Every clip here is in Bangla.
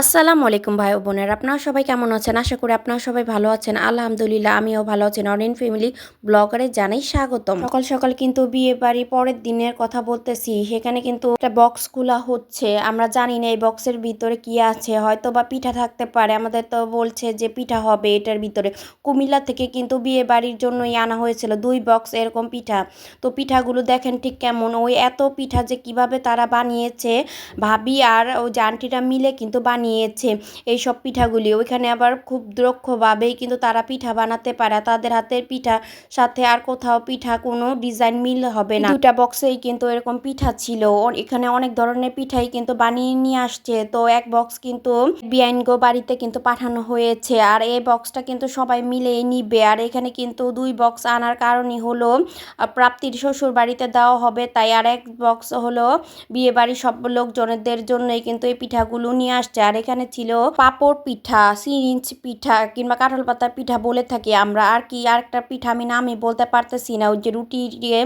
আসসালামু আলাইকুম ভাই ও বোনেরা, আপনারা সবাই কেমন আছেন? আশা করি আপনারা সবাই ভালো আছেন। আলহামদুলিল্লাহ আমিও ভালো আছি। নরেন ফ্যামিলি ব্লগারে জানাই স্বাগতম। সকাল সকাল কিন্তু বিয়ে বাড়ি পরের দিনের কথা বলতেছি। সেখানে কিন্তু একটা বক্স খোলা হচ্ছে। আমরা জানি না এই বক্সের ভিতরে কি আছে, হয়তো বা পিঠা থাকতে পারে। আমাদের তো বলছে যে পিঠা হবে এটার ভিতরে। কুমিল্লা থেকে কিন্তু বিয়ে বাড়ির জন্যই আনা হয়েছিল 2 বক্স এরকম পিঠা। তো পিঠাগুলো দেখেন ঠিক কেমন, ওই এত পিঠা যে কিভাবে তারা বানিয়েছে, ভাবি আর ওই যে আন্টিরা মিলে কিন্তু বানিয়েছে এইসব পিঠাগুলি। ওইখানে আবার খুব দক্ষভাবেই কিন্তু তারা পিঠা বানাতে পারে। তাদের হাতের পিঠা সাথে আর কোথাও পিঠা কোনো ডিজাইন মিল হবে না। 2টা বক্সেই কিন্তু এরকম পিঠা ছিল। এখানে অনেক ধরনের পিঠাই কিন্তু বানিয়ে নিয়ে আসছে। তো এক বক্স কিন্তু বিয়াইনগো বাড়িতে কিন্তু পাঠানো হয়েছে, আর এই বক্সটা কিন্তু সবাই মিলেই নিবে। আর এখানে কিন্তু 2 বক্স আনার কারণই হলো প্রাপ্তির শ্বশুর বাড়িতে দেওয়া হবে তাই, আর এক বক্স হলো বিয়ে বাড়ির সব লোকজনদের জন্যই কিন্তু এই পিঠাগুলো নিয়ে আসছে। আর এখানে ছিল পাপড় পিঠা, সিরিঞ্জ পিঠা কিংবা কাঁঠাল পাতার পিঠা বলে থাকি আমরা। আর কি আরেকটা পিঠা আমি নামই বলতে পারতেছি না, ওই যে রুটি দিয়ে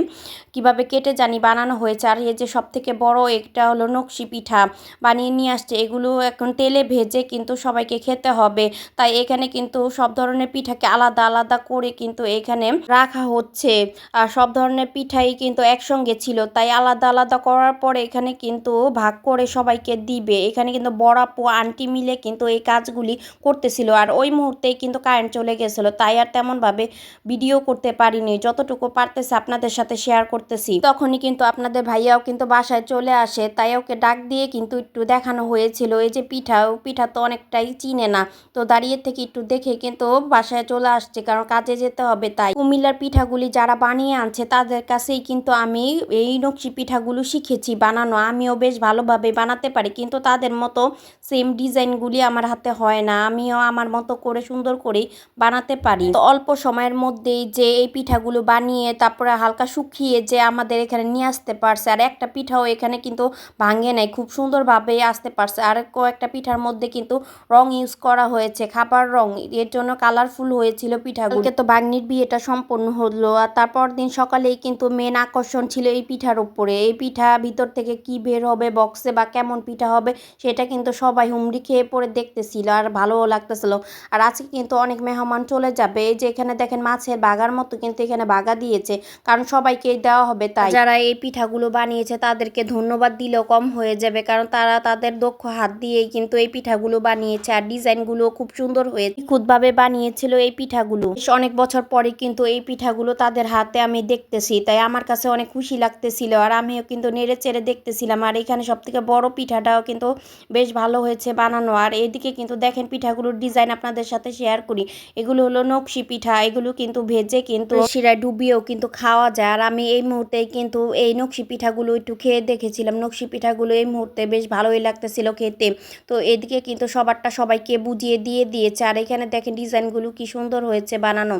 কিভাবে কেটে জানি বানানো হয়েছে। আর এই যে সব থেকে বড় একটা হলো নকশি পিঠা বানিয়ে নিয়ে আসছে। এগুলো এখন তেলে ভেজে কিন্তু সবাইকে খেতে হবে, তাই এখানে কিন্তু সব ধরনের পিঠাকে আলাদা আলাদা করে কিন্তু এখানে রাখা হচ্ছে। আর সব ধরনের পিঠাই কিন্তু একসঙ্গে ছিল, তাই আলাদা আলাদা করার পরে এখানে কিন্তু ভাগ করে সবাইকে দিবে। এখানে কিন্তু বড় আপু আন্টি মিলে কিন্তু এই কাজগুলি করতেছিল। আর ওই মুহূর্তেই কিন্তু কারেন্ট চলে গেছিলো, তাই আর তেমনভাবে ভিডিও করতে পারিনি। যতটুকু পারতেছে আপনাদের সাথে শেয়ার করতেছি। তখনই কিন্তু আপনাদের ভাইয়াও কিন্তু বাসায় চলে আসে, তাই ওকে ডাক দিয়ে কিন্তু একটু দেখানো হয়েছিল এই যে পিঠা। ও পিঠা তো অনেকটাই চিনে না, তো দাঁড়িয়ে থেকে একটু দেখে কিন্তু বাসায় চলে আসছে, কারণ কাজে যেতে হবে। তাই কুমিল্লার পিঠাগুলি যারা বানিয়ে আনছে তাদের কাছেই কিন্তু আমি এই নকশি পিঠাগুলো শিখেছি বানানো। আমিও বেশ ভালোভাবে বানাতে পারি, কিন্তু তাদের মতো সেম ডিজাইনগুলি আমার হাতে হয় না। আমিও আমার মতো করে সুন্দর করেই বানাতে পারি। তো অল্প সময়ের মধ্যেই যে এই পিঠাগুলো বানিয়ে তারপরে হালকা শুকিয়ে যে আমাদের এখানে নিয়ে আসতে পারছে, আর একটা পিঠাও এখানে কিন্তু ভাঙে নাই, খুব সুন্দরভাবেই আসতে পারছে। আর কয়েকটা পিঠার মধ্যে কিন্তু রং ইউজ করা হয়েছে, খাবার রং, এর জন্য কালারফুল হয়েছিল পিঠাগুলো। তো বাগনির বিয়েটা সম্পন্ন হলো, আর তারপর দিন সকালেই কিন্তু মেন আকর্ষণ ছিল এই পিঠার উপরে। এই পিঠা ভিতর থেকে কি বের হবে বক্সে বা কেমন পিঠা হবে সেটা কিন্তু সবাই হুমড়ি খেয়ে পড়ে দেখতেছিল, আর ভালোও লাগতেছিল। আর আজকে কিন্তু অনেক মেহমান চলে যাবে। এই যে এখানে দেখেন মাছের বাগার মতো কিন্তু এখানে বাগা দিয়েছে, কারণ সবাইকে দেওয়া হবে। তাই যারা এই পিঠাগুলো বানিয়েছে তাদেরকে ধন্যবাদ দিলেও কম হয়ে যাবে, কারণ তারা তাদের দক্ষ হাত দিয়েই কিন্তু এই পিঠাগুলো বানিয়েছে। আর ডিজাইনগুলো খুব সুন্দর হয়েছে, নিখুঁতভাবে বানিয়েছিল এই পিঠাগুলো। অনেক বছর পরে কিন্তু এই পিঠাগুলো তাদের হাতে আমি দেখতেছি, তাই আমার কাছে অনেক খুশি লাগতেছিল। আর আমিও কিন্তু নেড়ে চেড়ে দেখতেছিলাম। আর এখানে সব থেকে বড় পিঠাটাও কিন্তু বেশ ভালো হয়েছে বানানো। আর এইদিকে কিন্তু দেখেন পিঠাগুলোর ডিজাইন আপনাদের সাথে শেয়ার করি। এগুলো হলো নকশি পিঠা, এগুলো কিন্তু ভেজে কিন্তু শিরায় ডুবিয়েও কিন্তু খাওয়া যায়। আর আমি এই মুহূর্তে কিন্তু এই নকশি পিঠাগুলো একটু খেয়ে দেখেছিলাম। নকশি পিঠাগুলো এই মুহূর্তে বেশ ভালোই লাগতেছিল খেতে। তো এদিকে কিন্তু সবারটা সবাইকে বুঝিয়ে দিয়ে দিয়েছে। আর এখানে দেখেন ডিজাইনগুলো কি সুন্দর হয়েছে বানানো।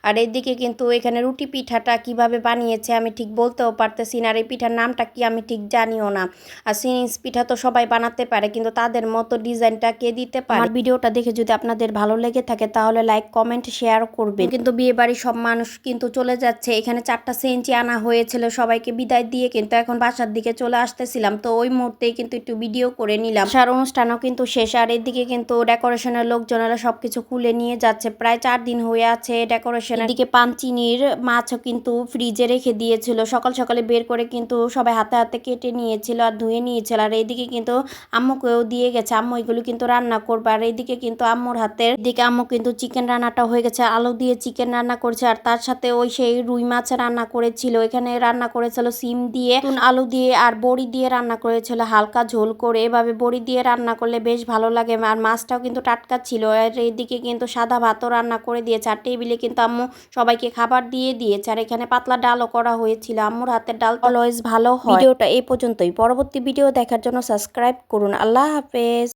আর এদিকে কিন্তু এখানে রুটি পিঠাটা কিভাবে বানিয়েছে আমি ঠিক বলতেও পারতেছি না, আর এই পিঠার নামটা কি আমি ঠিক জানিও না। আর সিরিঞ্জ পিঠা তো সবাই বানাতে পারে, কিন্তু তাদের মতো ডিজাইনটা কে দিতে পারে? আমার ভিডিওটা দেখে যদি আপনাদের ভালো লেগে থাকে তাহলে লাইক কমেন্ট শেয়ার করবেন। কিন্তু বিয়ে বাড়ির সব মানুষ কিন্তু চলে যাচ্ছে। এখানে 4টা সেঞ্চি আনা হয়েছিল, সবাইকে বিদায় দিয়ে কিন্তু এখন বাসার দিকে চলে আসতেছিলাম। তো ওই মুহূর্তেই কিন্তু একটু ভিডিও করে নিলাম। আসার অনুষ্ঠানও কিন্তু শেষ। আর এদিকে কিন্তু ডেকোরেশনের লোকজনেরা সবকিছু খুলে নিয়ে যাচ্ছে। প্রায় 4 দিন হয়ে আছে ডেকোরেশন। এদিকে পানচিনির মাছও কিন্তু ফ্রিজে রেখে দিয়েছিল, সকাল সকালে বের করে কিন্তু সবাই হাতে হাতে কেটে নিয়েছিল আর ধুয়ে নিয়েছিল। আর এইদিকে কিন্তু আম্মুকেও দিয়ে গেছে, আম্মু এগুলো কিন্তু রান্না করবে। আর এইদিকে কিন্তু আম্মুর হাতের দিকে আম্মু কিন্তু চিকেন রান্নাটা হয়ে গেছে, আলু দিয়ে চিকেন রান্না করছে। আর তার সাথে ওই সেই রুই মাছ রান্না করেছিল। এখানে রান্না করেছিল সিম দিয়ে, আলু দিয়ে আর বড়ি দিয়ে রান্না করেছিল হালকা ঝোল করে। এভাবে বড়ি দিয়ে রান্না করলে বেশ ভালো লাগে। আর মাছটাও কিন্তু টাটকা ছিল। আর এইদিকে কিন্তু সাদা ভাতও রান্না করে দিয়েছে। আর টেবিলে কিন্তু আম্মু সবাইকে খাবার দিয়ে দিয়েছে। আর এখানে পাতলা ডালও করা হয়েছিল। আম্মুর হাতের ডাল অলওয়েজ ভালো হয়। ভিডিওটা এই পর্যন্তই। পরবর্তী ভিডিও দেখার জন্য সাবস্ক্রাইব করুন। আল্লাহ হাফেজ।